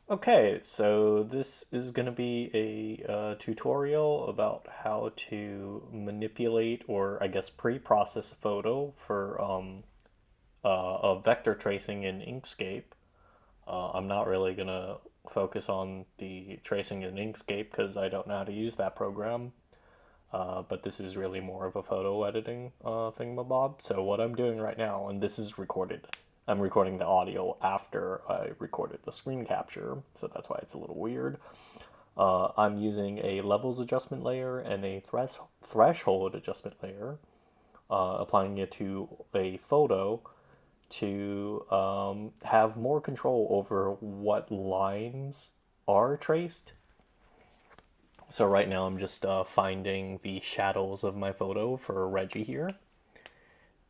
Okay, so this is going to be a tutorial about how to manipulate or I guess pre-process a photo for a vector tracing in Inkscape. I'm not really going to focus on the tracing in Inkscape because I don't know how to use that program. But this is really more of a photo editing thingamabob. So what I'm doing right now, and this is recorded, I'm recording the audio after I recorded the screen capture, so that's why it's a little weird. I'm using a levels adjustment layer and a threshold adjustment layer, applying it to a photo to have more control over what lines are traced. So right now I'm just finding the shadows of my photo for Reggie here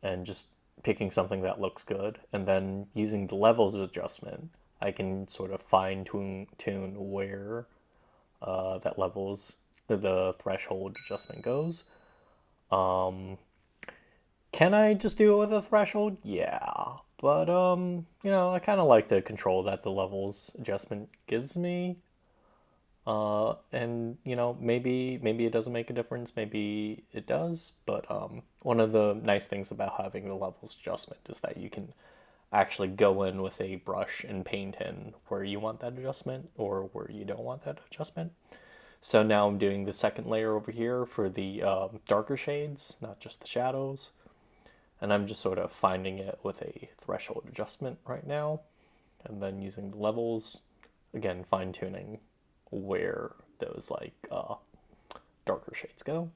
and just picking something that looks good. And then using the levels adjustment, I can sort of fine tune where that the threshold adjustment goes. Can I just do it with a threshold? Yeah. But I kind of like the control that the levels adjustment gives me. And maybe it doesn't make a difference, maybe it does, but one of the nice things about having the levels adjustment is that you can actually go in with a brush and paint in where you want that adjustment or where you don't want that adjustment. So now I'm doing the second layer over here for the darker shades, not just the shadows, and I'm just sort of finding it with a threshold adjustment right now, and then using the levels, again fine tuning where those darker shades go.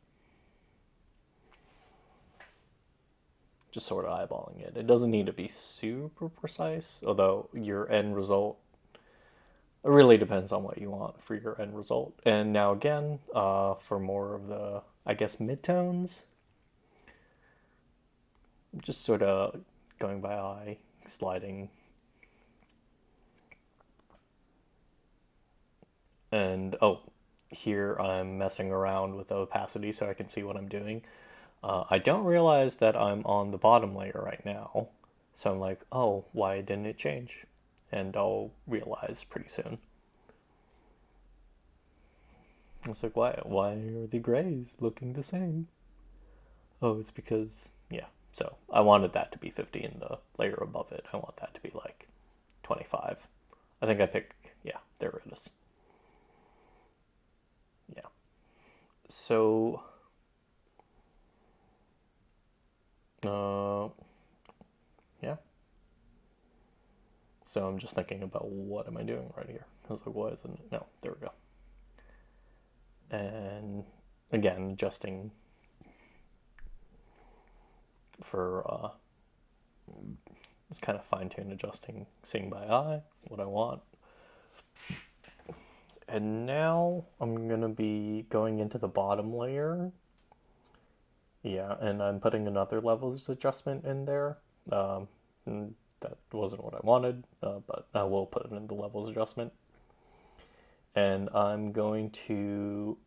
Just sort of eyeballing it. It doesn't need to be super precise, although your end result, it really depends on what you want for your end result. And now again, for more of the, I guess, midtones, just sort of going by eye, sliding. And oh, here I'm messing around with the opacity so I can see what I'm doing. I don't realize that I'm on the bottom layer right now. So I'm like, oh, why didn't it change? And I'll realize pretty soon. It's like, why are the grays looking the same? Oh, it's because, yeah. So I wanted that to be 50 in the layer above it. I want that to be like 25. I think I picked, yeah, there it is. Yeah. So, uh, yeah. So I'm just thinking about what am I doing right here? I was like, why isn't it? No, there we go. And again, adjusting for it's kind of fine tune adjusting, seeing by eye what I want. And now I'm gonna be going into the bottom layer. Yeah, and I'm putting another levels adjustment in there. And that wasn't what I wanted, but I will put it in the levels adjustment. And I'm going to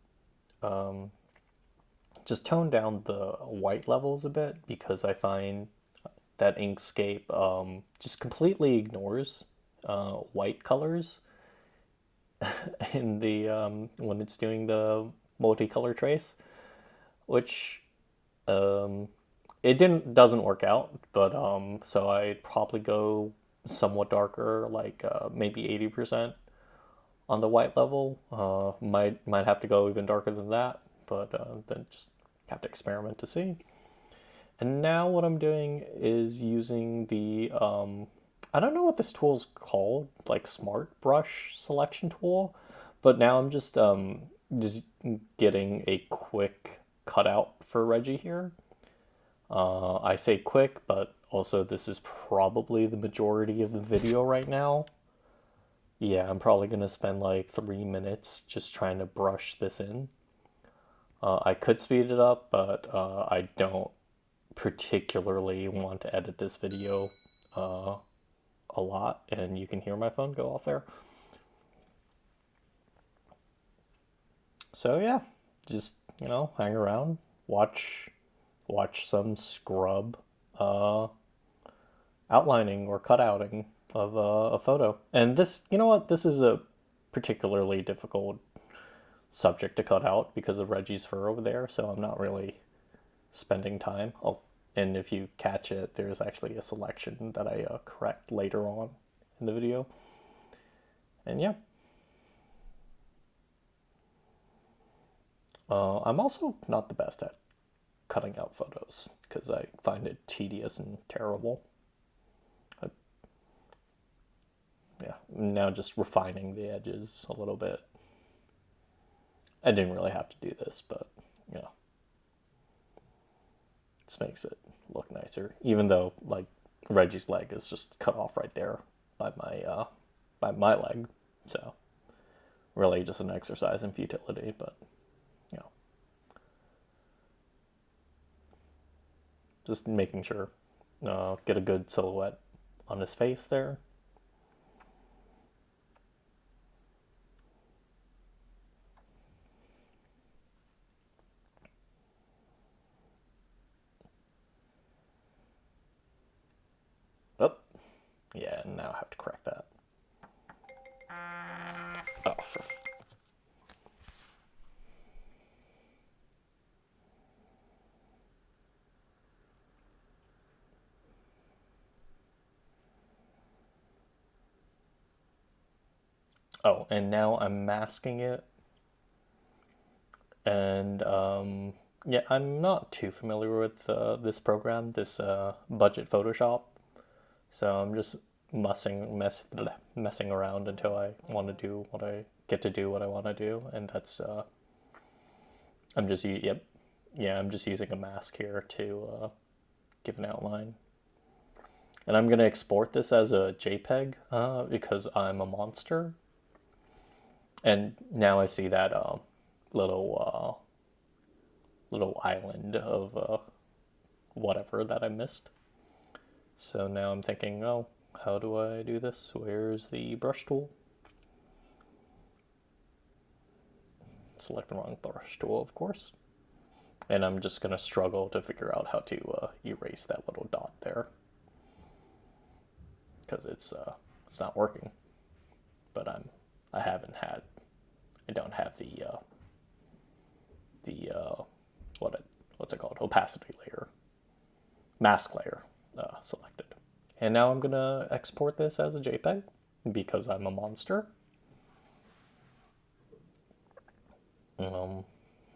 just tone down the white levels a bit because I find that Inkscape just completely ignores white colors in the when it's doing the multicolor trace, which um, it doesn't work out. But so I'd probably go somewhat darker, like maybe 80% on the white level. Might have to go even darker than that, but then just have to experiment to see. And now what I'm doing is using the I don't know what this tool's called, like Smart Brush Selection tool, but now I'm just getting a quick cutout for Reggie here. I say quick, but also this is probably the majority of the video right now. Yeah, I'm probably gonna spend like 3 minutes just trying to brush this in. I could speed it up, but I don't particularly want to edit this video uh, a lot, and you can hear my phone go off there. So yeah, just hang around, watch some scrub uh, outlining or cutouting of a photo. And this, you know what, this is a particularly difficult subject to cut out because of Reggie's fur over there, so I'm not really spending time. Oh, and if you catch it, there's actually a selection that I correct later on in the video. And yeah. I'm also not the best at cutting out photos because I find it tedious and terrible. Yeah, now just refining the edges a little bit. I didn't really have to do this, but you know, this makes it look nicer. Even though like Reggie's leg is just cut off right there by my leg, so really just an exercise in futility. But you know, just making sure get a good silhouette on his face there. Oh, yeah, now I have to correct that. Oh, oh, and now I'm masking it. And yeah, I'm not too familiar with this program, this budget Photoshop. So I'm just messing around until I want to do what I get to do what I want to do, and that's I'm just yep, yeah, I'm just using a mask here to give an outline. And I'm gonna export this as a JPEG because I'm a monster. And now I see that little little island of whatever that I missed. So now I'm thinking, oh, how do I do this? Where's the brush tool? Select the wrong brush tool, of course. And I'm just gonna struggle to figure out how to erase that little dot there because it's not working. But I don't have the what's it called, opacity layer, mask layer selected. And now I'm gonna export this as a JPEG because I'm a monster.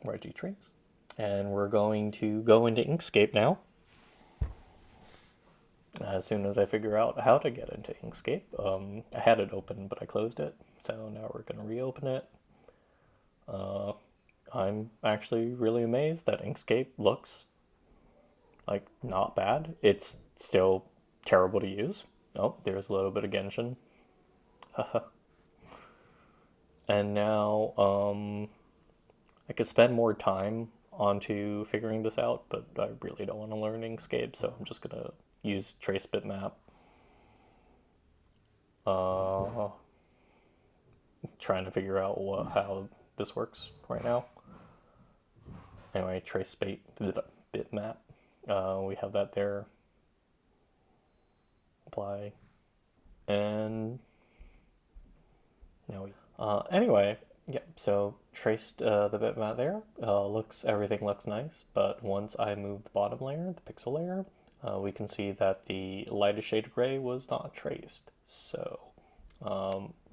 Livetrace. And we're going to go into Inkscape now. As soon as I figure out how to get into Inkscape. I had it open, but I closed it. So now we're going to reopen it. I'm actually really amazed that Inkscape looks like not bad. It's still terrible to use. Oh, there's a little bit of Genshin. And now I could spend more time onto figuring this out, but I really don't want to learn Inkscape, so I'm just gonna use trace bitmap. Trying to figure out how this works right now. Anyway, trace bitmap. We have that there. Apply. And now anyway, yeah, so traced the bitmap there. Everything looks nice, but once I move the bottom layer, the pixel layer, we can see that the lighter shade of gray was not traced. So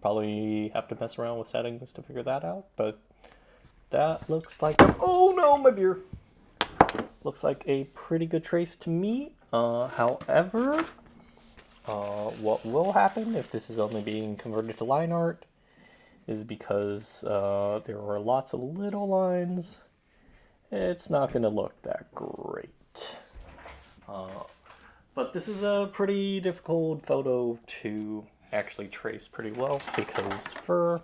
probably have to mess around with settings to figure that out, but that looks like, oh no, my beer. Looks like a pretty good trace to me. However, what will happen if this is only being converted to line art is because there are lots of little lines, it's not going to look that great. But this is a pretty difficult photo to actually trace pretty well because fur,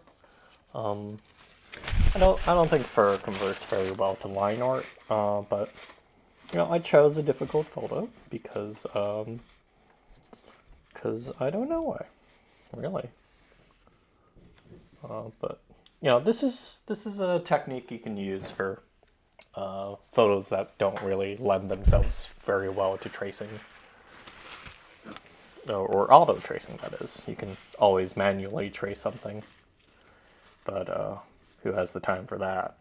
I don't think fur converts very well to line art, but you know, I chose a difficult photo because I don't know why, really. But you know, this is a technique you can use for photos that don't really lend themselves very well to tracing. or auto tracing, that is. You can always manually trace something, but who has the time for that?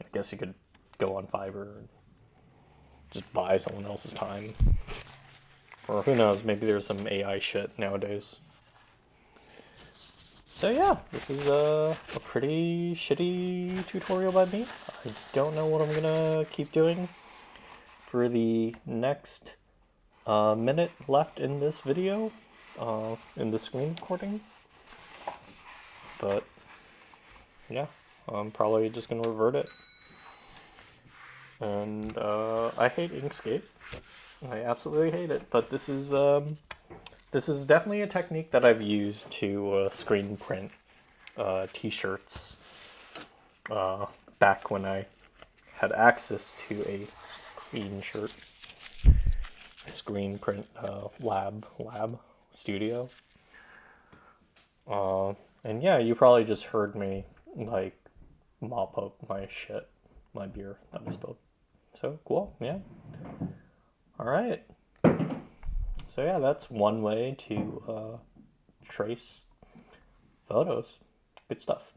I guess you could go on Fiverr and just buy someone else's time. Or who knows, maybe there's some AI shit nowadays. So yeah, this is a pretty shitty tutorial by me. I don't know what I'm gonna keep doing for the next minute left in this video, in the screen recording. But yeah, I'm probably just gonna revert it. And I hate Inkscape. I absolutely hate it. But this is definitely a technique that I've used to screen print t-shirts back when I had access to a screen print lab studio. And yeah, you probably just heard me like mop up my shit, my beer that I spilled. So cool, yeah. All right. So yeah, that's one way to trace photos. Good stuff.